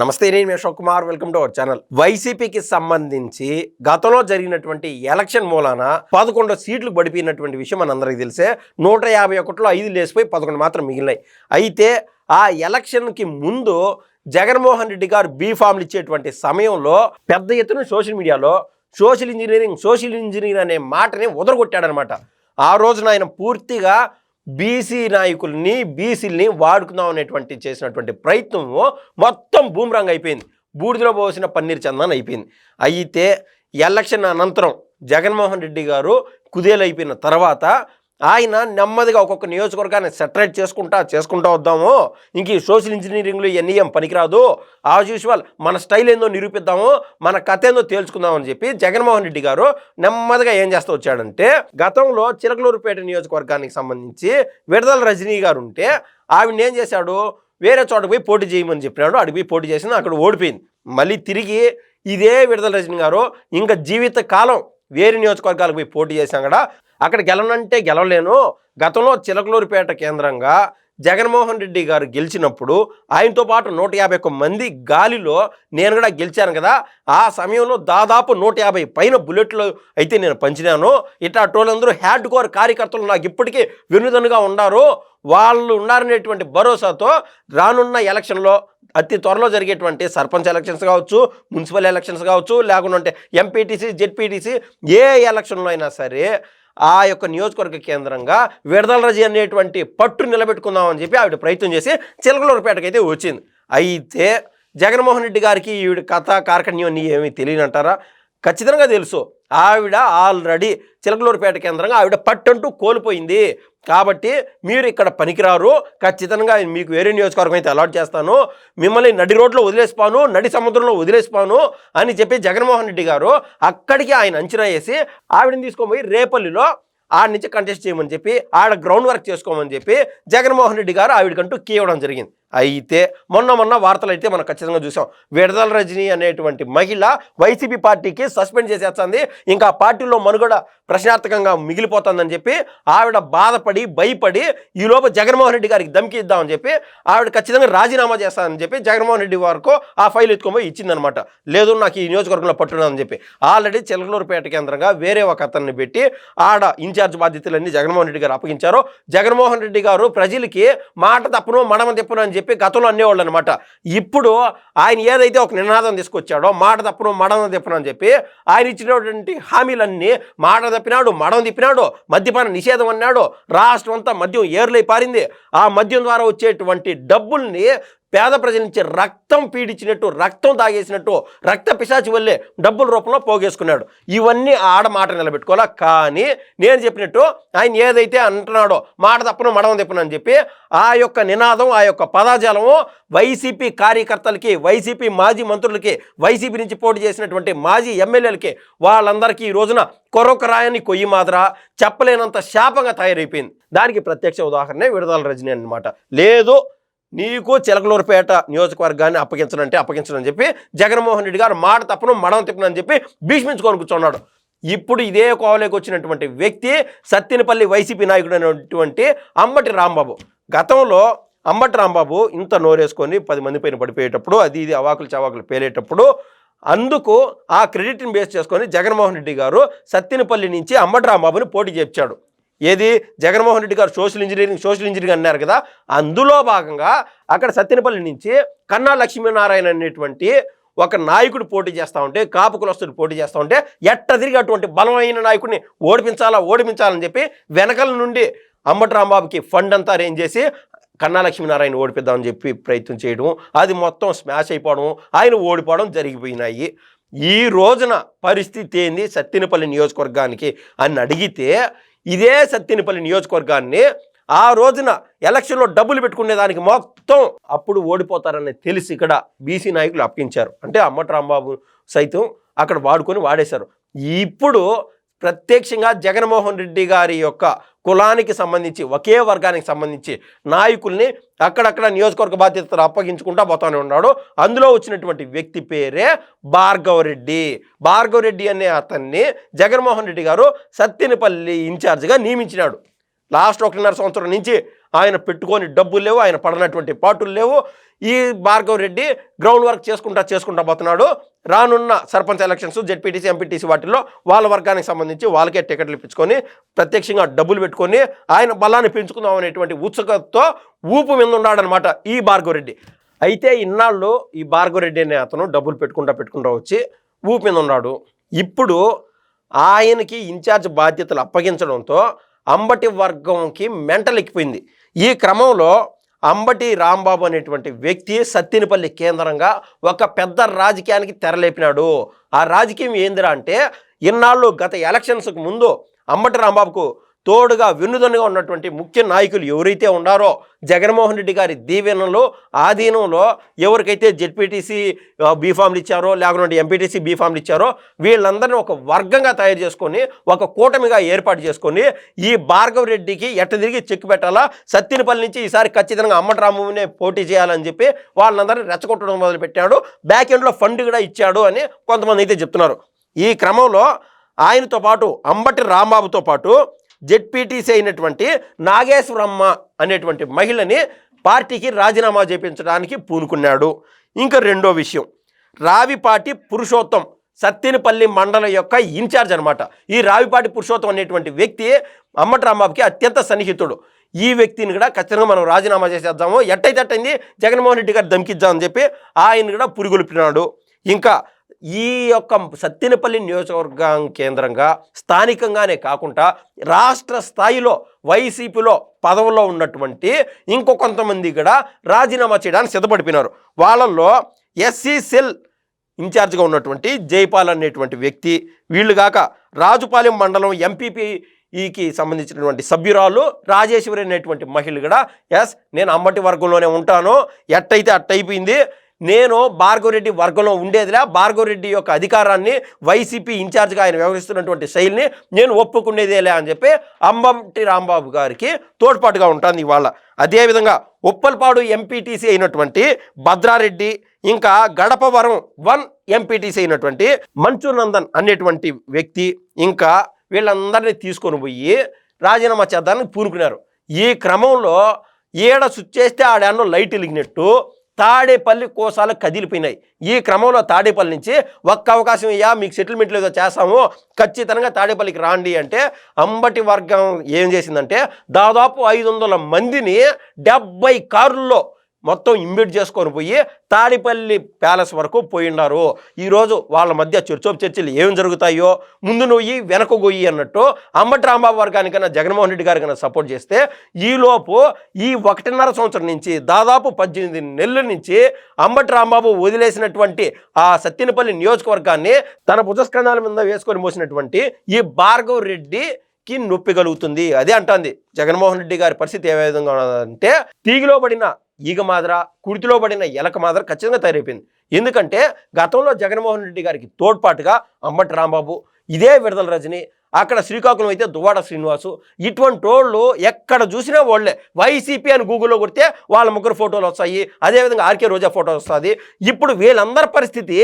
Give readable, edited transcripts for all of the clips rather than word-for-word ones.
నమస్తే, నేను Ashok Kumar. Welcome to our channel. వైసీపీకి సంబంధించి గతంలో జరిగినటువంటి ఎలక్షన్ మూలాన 11 సీట్లు పడిపోయినటువంటి విషయం మనందరికీ తెలిసే. 151లో 5 లేసిపోయి 11 మాత్రం మిగిలినాయి. అయితే ఆ ఎలక్షన్కి ముందు జగన్మోహన్ రెడ్డి గారు బీఫామ్లు ఇచ్చేటువంటి సమయంలో పెద్ద ఎత్తున సోషల్ మీడియాలో సోషల్ ఇంజనీరింగ్ అనే మాటని ఉదరగొట్టాడనమాట. ఆ రోజున ఆయన పూర్తిగా బీసీ నాయకుల్ని బీసీలని వాడుకుందాం అనేటువంటి చేసినటువంటి ప్రయత్నము మొత్తం బూమరాంగ్ అయిపోయింది. బూడిదలో పోసిన పన్నీర్ చందన్ అయిపోయింది. అయితే ఎలక్షన్ అనంతరం జగన్మోహన్ రెడ్డి గారు కుదేలైపోయిన తర్వాత ఆయన నెమ్మదిగా ఒక్కొక్క నియోజకవర్గాన్ని సెటరేట్ చేసుకుంటా వద్దాము, ఇంక ఈ సోషల్ ఇంజనీరింగ్లో ఇవన్నీ ఏం పనికిరాదు, యాజ్ యూజువల్ మన స్టైల్ ఏందో నిరూపిద్దాము, మన కథ ఏందో తేల్చుకుందామని చెప్పి జగన్మోహన్ రెడ్డి గారు నెమ్మదిగా ఏం చేస్తూ వచ్చాడంటే, గతంలో చిలకలూరుపేట నియోజకవర్గానికి సంబంధించి విడుదల రజనీ గారు ఉంటే ఆవిడ ఏం చేశాడు, వేరే చోటకు పోయి పోటీ చేయమని చెప్పినాడు. అడిగి పోయి పోటీ చేసిన అక్కడ ఓడిపోయింది. మళ్ళీ తిరిగి ఇదే విడుదల రజనీ గారు ఇంకా జీవిత కాలం వేరే నియోజకవర్గాలకు పోయి పోటీ చేశాం కదా, అక్కడ గెలవనంటే గెలవలేను. గతంలో చిలకలూరుపేట కేంద్రంగా జగన్మోహన్ రెడ్డి గారు గెలిచినప్పుడు ఆయనతో పాటు 151 మంది గాలిలో నేను కూడా గెలిచాను కదా, ఆ సమయంలో దాదాపు 150 పైన బుల్లెట్లు అయితే నేను పంచినాను. ఇట్లా టోళ్ళందరూ హ్యాడ్ కోర్ కార్యకర్తలు నాకు ఇప్పటికీ వెన్నుదన్నుగా ఉన్నారు. వాళ్ళు ఉన్నారనేటువంటి భరోసాతో రానున్న ఎలక్షన్లో అతి త్వరలో జరిగేటువంటి సర్పంచ్ ఎలక్షన్స్ కావచ్చు, మున్సిపల్ ఎలక్షన్స్ కావచ్చు, లేకుంటే ఎంపీటీసీ, జెడ్పీటీసీ ఏ ఎలక్షన్లో అయినా సరే ఆ యొక్క నియోజకవర్గ కేంద్రంగా విడుదల రజీ అనేటువంటి పట్టు నిలబెట్టుకుందామని చెప్పి ఆవిడ ప్రయత్నం చేసి చిలకలూరుపేటకి అయితే వచ్చింది. అయితే జగన్మోహన్ రెడ్డి గారికి ఈవిడ కథ కార్కణ్యం ఏమీ తెలియనంటారా? ఖచ్చితంగా తెలుసు. ఆవిడ ఆల్రెడీ చిలకలూరుపేట కేంద్రంగా ఆవిడ పట్టంటూ కోల్పోయింది. కాబట్టి మీరు ఇక్కడ పనికిరారు, ఖచ్చితంగా మీకు వేరే నియోజకవర్గం అయితే అలాట్ చేస్తాను, మిమ్మల్ని నడి రోడ్లో వదిలేసిపోను, నడి సముద్రంలో వదిలేసిపోను అని చెప్పి జగన్మోహన్ రెడ్డి గారు అక్కడికి ఆయన అంచనా వేసి ఆవిడని తీసుకొని రేపల్లిలో ఆడ నుంచి కంటెస్ట్ చేయమని చెప్పి ఆడ గ్రౌండ్ వర్క్ చేసుకోమని చెప్పి జగన్మోహన్ రెడ్డి గారు ఆవిడకంటూ కీ ఇవ్వడం జరిగింది. అయితే మొన్న వార్తలు అయితే మనం ఖచ్చితంగా చూసాం. విడుదల రజనీ అనేటువంటి మహిళ వైసీపీ పార్టీకి సస్పెండ్ చేసేస్తుంది, ఇంకా పార్టీలో మనుగడ ప్రశ్నార్థకంగా మిగిలిపోతుందని చెప్పి ఆవిడ బాధపడి భయపడి ఈలోపు జగన్మోహన్ రెడ్డి గారికి ధమ్కి ఇద్దామని చెప్పి ఆవిడ ఖచ్చితంగా రాజీనామా చేస్తానని చెప్పి జగన్మోహన్ రెడ్డి వరకు ఆ ఫైల్ ఎత్తుకొని ఇచ్చిందనమాట. లేదు నాకు ఈ నియోజకవర్గంలో పట్టున్నానని చెప్పి ఆల్రెడీ చిలకలూరుపేట కేంద్రంగా వేరే ఒక అతన్ని పెట్టి ఆడ ఇన్ఛార్జ్ బాధ్యతలన్నీ జగన్మోహన్ రెడ్డి గారు అప్పగించారు. జగన్మోహన్ రెడ్డి గారు ప్రజలకి మాట తప్పును మడమ తిప్పును అని చెప్పి గతంలో అనేవాళ్ళు అనమాట. ఇప్పుడు ఆయన ఏదైతే ఒక నినాదం తీసుకొచ్చాడో మాట తప్పును మడమ తిప్పును అని చెప్పి ఆయన ఇచ్చినటువంటి హామీలన్నీ మాట తప్పినాడు, మడమ తిప్పినాడు, మద్యపాన నిషేధం అన్నాడు, రాష్ట్రం అంతా మద్యం ఏర్లై పారింది. ఆ మద్యం ద్వారా వచ్చేటువంటి డబ్బుల్ని పేద ప్రజల నుంచి రక్తం పీడించినట్టు, రక్తం తాగేసినట్టు, రక్త పిశాచి వల్లే డబ్బుల రూపంలో పోగేసుకున్నాడు. ఇవన్నీ ఆడ మాట నిలబెట్టుకోవాలా. కానీ నేను చెప్పినట్టు ఆయన ఏదైతే అంటున్నాడో మాట తప్పను మడమ తిప్పను అని చెప్పి ఆ యొక్క నినాదం, ఆ యొక్క పదాజాలము వైసీపీ కార్యకర్తలకి, వైసీపీ మాజీ మంత్రులకి, వైసీపీ నుంచి పోటీ చేసినటువంటి మాజీ ఎమ్మెల్యేలకి వాళ్ళందరికీ ఈ రోజున కొరొక రాయని కొయ్యి మాదిర చెప్పలేనంత శాపంగా తయారైపోయింది. దానికి ప్రత్యక్ష ఉదాహరణే విడుదల రజనీ అన్నమాట. లేదు నీకు చిలకలూరుపేట నియోజకవర్గాన్ని అప్పగించనని చెప్పి జగన్మోహన్ రెడ్డి గారు మాట తప్పను మడమ తిప్పను అని చెప్పి భీష్మించుకొని కూర్చున్నాడు. ఇప్పుడు ఇదే కోవలోకి వచ్చినటువంటి వ్యక్తి సత్తెనపల్లి వైసీపీ నాయకుడు అయినటువంటి అంబటి రాంబాబు. గతంలో అంబటి రాంబాబు ఇంత నోరేసుకొని 10 మంది పైన పడిపోయేటప్పుడు, అది ఇది అవాకులు చవాకులు పేలేటప్పుడు, అందుకు ఆ క్రెడిట్ని బేస్ చేసుకొని జగన్మోహన్ రెడ్డి గారు సత్తెనపల్లి నుంచి అంబటి రాంబాబుని పోటీ చేర్చాడు. ఏది జగన్మోహన్ రెడ్డి గారు సోషల్ ఇంజనీరింగ్ అన్నారు కదా, అందులో భాగంగా అక్కడ సత్తెనపల్లి నుంచి కన్నా లక్ష్మీనారాయణ అనేటువంటి ఒక నాయకుడు పోటీ చేస్తూ ఉంటే, కాపు కులస్తుడు పోటీ చేస్తూ ఉంటే ఎట్ట తిరిగి అటువంటి బలమైన నాయకుడిని ఓడిపించాలని చెప్పి వెనకల నుండి అంబటి రాంబాబుకి ఫండ్ అంతా అరేంజ్ చేసి కన్నా లక్ష్మీనారాయణ ఓడిపిద్దామని చెప్పి ప్రయత్నం చేయడం, అది మొత్తం స్మాష్ అయిపోవడం, ఆయన ఓడిపోవడం జరిగిపోయినాయి. ఈ రోజున పరిస్థితి ఏంది సత్తెనపల్లి నియోజకవర్గానికి అని అడిగితే, ఇదే సత్తెనపల్లి నియోజకవర్గాన్ని ఆ రోజున ఎలక్షన్లో డబ్బులు పెట్టుకునే దానికి మొత్తం అప్పుడు ఓడిపోతారని తెలిసి ఇక్కడ బీసీ నాయకులు అప్పించారు. అంటే అంబటి రాంబాబు సైతం అక్కడ వాడేశారు. ఇప్పుడు ప్రత్యక్షంగా జగన్మోహన్ రెడ్డి గారి యొక్క కులానికి సంబంధించి, ఒకే వర్గానికి సంబంధించి నాయకుల్ని అక్కడక్కడ నియోజకవర్గ బాధ్యతలు అప్పగించుకుంటా పోతానే ఉన్నాడు. అందులో వచ్చినటువంటి వ్యక్తి పేరే భార్గవరెడ్డి అనే అతన్ని జగన్మోహన్ రెడ్డి గారు సత్తెనపల్లి ఇన్ఛార్జిగా నియమించినాడు. లాస్ట్ 1.5 సంవత్సరం నుంచి ఆయన పెట్టుకొని డబ్బులు లేవు, ఆయన పడినటువంటి పాటులు లేవు. ఈ భార్గవ్ రెడ్డి గ్రౌండ్ వర్క్ చేసుకుంటా పోతున్నాడు. రానున్న సర్పంచ్ ఎలక్షన్స్, జెడ్పీటీసీ, ఎంపీటీసీ వాటిల్లో వాళ్ళ వర్గానికి సంబంధించి వాళ్ళకే టికెట్లు ఇప్పించుకొని ప్రత్యక్షంగా డబ్బులు పెట్టుకొని ఆయన బలాన్ని పెంచుకుందాం అనేటువంటి ఉత్సుకతతో ఊపు మీద ఉన్నాడనమాట ఈ భార్గవ్ రెడ్డి. అయితే ఇన్నాళ్ళు ఈ భార్గవ్ రెడ్డి అనే అతను డబ్బులు పెట్టుకుంటా వచ్చి ఊపు మీద ఉన్నాడు. ఇప్పుడు ఆయనకి ఇన్ఛార్జ్ బాధ్యతలు అప్పగించడంతో అంబటి వర్గంకి మెంటల్ ఎక్కిపోయింది. ఈ క్రమంలో అంబటి రాంబాబు అనేటువంటి వ్యక్తి సత్తెనపల్లి కేంద్రంగా ఒక పెద్ద రాజకీయానికి తెరలేపినాడు. ఆ రాజకీయం ఏందిరా అంటే, ఇన్నాళ్ళు గత ఎలక్షన్స్కు ముందు అంబటి రాంబాబుకు తోడుగా వెన్నుదన్నుగా ఉన్నటువంటి ముఖ్య నాయకులు ఎవరైతే ఉన్నారో, జగన్మోహన్ రెడ్డి గారి దీవెనలో ఆధీనంలో ఎవరికైతే జెడ్పీటీసీ బీఫామ్లు ఇచ్చారో, లేకుంటే ఎంపీటీసీ బీఫామ్లు ఇచ్చారో, వీళ్ళందరినీ ఒక వర్గంగా తయారు చేసుకొని ఒక కూటమిగా ఏర్పాటు చేసుకొని ఈ భార్గవ్ రెడ్డికి ఎట్ట తిరిగి చెక్కు పెట్టాలా, సత్తెనపల్లి నుంచి ఈసారి ఖచ్చితంగా అంబటి రాంబాబునే పోటీ చేయాలని చెప్పి వాళ్ళందరినీ రెచ్చగొట్టడం మొదలుపెట్టాడు. బ్యాక్ ఎండ్లో ఫండ్ కూడా ఇచ్చాడు అని కొంతమంది అయితే చెప్తున్నారు. ఈ క్రమంలో ఆయనతో పాటు అంబటి రాంబాబుతో పాటు జెడ్పీటీసీ అయినటువంటి నాగేశ్వరమ్మ అనేటువంటి మహిళని పార్టీకి రాజీనామా చేయించడానికి పూనుకున్నాడు. ఇంకా రెండో విషయం, రావిపాటి పురుషోత్తం సత్తెనపల్లి మండలం యొక్క ఇన్ఛార్జ్ అనమాట. ఈ రావిపాటి పురుషోత్తం అనేటువంటి వ్యక్తి అంబటి రాంబాబుకి అత్యంత సన్నిహితుడు. ఈ వ్యక్తిని కూడా ఖచ్చితంగా మనం రాజీనామా చేసేద్దాము, ఎట్టయితే అట్టయింది జగన్మోహన్ రెడ్డి గారు ధమ్కిద్దామని చెప్పి ఆయన కూడా పురిగొల్పినాడు. ఇంకా ఈ యొక్క సత్తెనపల్లి నియోజకవర్గం కేంద్రంగా స్థానికంగానే కాకుండా రాష్ట్ర స్థాయిలో వైసీపీలో పదవుల్లో ఉన్నటువంటి ఇంకో కొంతమంది కూడా రాజీనామా చేయడానికి సిద్ధపడిపోయినారు. వాళ్ళల్లో ఎస్సీ సెల్ ఇన్ఛార్జ్గా ఉన్నటువంటి జైపాల్ అనేటువంటి వ్యక్తి, వీళ్ళు కాక రాజుపాలెం మండలం ఎంపీపీకి సంబంధించినటువంటి సభ్యురాలు రాజేశ్వరి అనేటువంటి మహిళ కూడా నేను అంబటి వర్గంలోనే ఉంటాను, ఎట్టయితే అట్టయిపోయింది, నేను భార్గవ్ రెడ్డి వర్గంలో ఉండేదిలే, భార్గవ్ రెడ్డి యొక్క అధికారాన్ని వైసీపీ ఇన్ఛార్జ్గా ఆయన వ్యవహరిస్తున్నటువంటి శైలిని నేను ఒప్పుకునేదేలే అని చెప్పి అంబటి రాంబాబు గారికి తోడ్పాటుగా ఉంటుంది ఇవాళ. అదేవిధంగా ఉప్పల్పాడు ఎంపీటీసీ అయినటువంటి భద్రారెడ్డి, ఇంకా గడపవరం 1 ఎంపీటీసీ అయినటువంటి మంచూర్ నందన్ అనేటువంటి వ్యక్తి, ఇంకా వీళ్ళందరినీ తీసుకొని పోయి రాజీనామా చేద్దానికి పూనుకున్నారు. ఈ క్రమంలో ఈడ స్విచ్ చేస్తే ఆడాన్నో లైట్ వెలిగినట్టు తాడేపల్లి కోసాలు కదిలిపోయినాయి. ఈ క్రమంలో తాడేపల్లి నుంచి ఒక్క అవకాశం అయ్యా, మీకు సెటిల్మెంట్లు ఏదో చేస్తాము, ఖచ్చితంగా తాడేపల్లికి రాండి అంటే అంబటి వర్గం ఏం చేసిందంటే దాదాపు 500 మందిని 70 కారుల్లో మొత్తం ఇన్వైట్ చేసుకొని పోయి తాడేపల్లి ప్యాలెస్ వరకు పోయిన్నారు. ఈరోజు వాళ్ళ మధ్య చర్చలు ఏం జరుగుతాయో, ముందు నువ్వు వెనక గొయ్యి అన్నట్టు అంబటి రాంబాబు వర్గానికైనా జగన్మోహన్ రెడ్డి గారికైనా సపోర్ట్ చేస్తే, ఈలోపు ఈ 1.5 సంవత్సరం నుంచి దాదాపు 18 నెలల నుంచి అంబటి రాంబాబు వదిలేసినటువంటి ఆ సత్తెనపల్లి నియోజకవర్గాన్ని తన భుజస్కంధాల మీద వేసుకొని మోసినటువంటి ఈ భార్గవ్ రెడ్డికి నొప్పి కలుగుతుంది. అదే అంటుంది జగన్మోహన్ రెడ్డి గారి పరిస్థితి ఏ విధంగా ఉన్నదంటే, తీగిలో పడిన ఈగ మాదిర, కుడితిలో పడిన ఎలక మాదిర ఖచ్చితంగా తయారైపోయింది. ఎందుకంటే గతంలో జగన్మోహన్ రెడ్డి గారికి తోడ్పాటుగా అంబటి రాంబాబు, ఇదే విడుదల రజని, అక్కడ శ్రీకాకుళం అయితే దువ్వాడ శ్రీనివాసు, ఇటువంటి వాళ్ళు ఎక్కడ చూసినా వాళ్ళే. వైసీపీ అని గూగుల్లో కొడితే వాళ్ళ ముగ్గురు ఫోటోలు వస్తాయి, అదేవిధంగా ఆర్కే రోజా ఫోటో వస్తుంది. ఇప్పుడు వీళ్ళందరి పరిస్థితి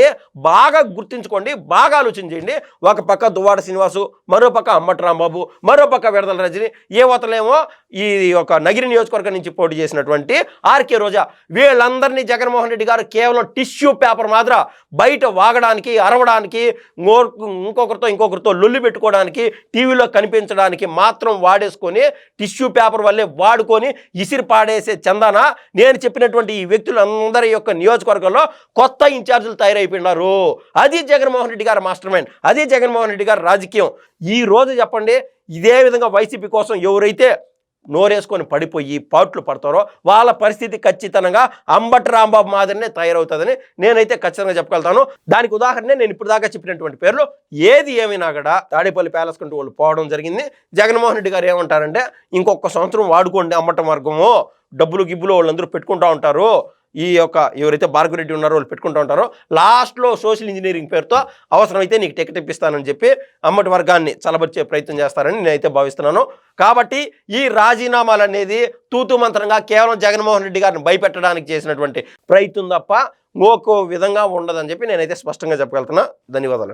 బాగా గుర్తించుకోండి, బాగా ఆలోచించండి. ఒక పక్క దువ్వాడ శ్రీనివాసు, మరో పక్క అంబటి రాంబాబు, మరో పక్క విడుదల రజని, ఏ వతలేమో ఈ ఒక నగిరి నియోజకవర్గం నుంచి పోటీ చేసినటువంటి ఆర్కే రోజా. వీళ్ళందరినీ జగన్మోహన్ రెడ్డి గారు కేవలం టిష్యూ పేపర్ మాదిర బయట వాగడానికి, అరవడానికి, ఇంకొకరితో లొల్లి పెట్టుకోవడానికి, టీవీలో కనిపించడానికి మాత్రం వాడేసుకొని, టిష్యూ పేపర్ వల్లే వాడుకొని ఇసిరి పాడేసే చందాన నేను చెప్పినటువంటి ఈ వ్యక్తులందరి యొక్క నియోజకవర్గంలో కొత్త ఇన్ఛార్జీలు తయారైపోయినారు. అది జగన్మోహన్ రెడ్డి గారి మాస్టర్ మైండ్, అది జగన్మోహన్ రెడ్డి గారి రాజకీయం. ఈ రోజు చెప్పండి, ఇదే విధంగా వైసీపీ కోసం ఎవరైతే నోరేసుకొని పడిపోయి పాట్లు పడతారో వాళ్ళ పరిస్థితి ఖచ్చితంగా అంబటి రాంబాబు మాదిరినే తయారవుతుందని నేనైతే ఖచ్చితంగా చెప్పగలుగుతాను. దానికి ఉదాహరణ నేను ఇప్పుడు దాకా చెప్పినటువంటి పేర్లు ఏది ఏమైనా కూడా తాడేపల్లి ప్యాలెస్ కంటూ వాళ్ళు పోవడం జరిగింది. జగన్మోహన్ రెడ్డి గారు ఏమంటారంటే, ఇంకొక సంవత్సరం వాడుకోండి అంబటి వర్గము, డబ్బులు గిబ్బులు వాళ్ళందరూ పెట్టుకుంటూ ఉంటారు, ఈ యొక్క ఎవరైతే భార్గవ్ రెడ్డి ఉన్నారో వాళ్ళు పెట్టుకుంటూ ఉంటారో, లాస్ట్లో సోషల్ ఇంజనీరింగ్ పేరుతో అవసరమైతే నీకు టికెట్ ఇప్పిస్తానని చెప్పి అంబటి వర్గాన్ని చలబరిచే ప్రయత్నం చేస్తారని నేనైతే భావిస్తున్నాను. కాబట్టి ఈ రాజీనామాలు అనేది తూతు మంత్రంగా కేవలం జగన్మోహన్ రెడ్డి గారిని భయపెట్టడానికి చేసినటువంటి ప్రయత్నం తప్ప ఇంకొక విధంగా ఉండదని చెప్పి నేనైతే స్పష్టంగా చెప్పగలుగుతున్నా. ధన్యవాదాలు.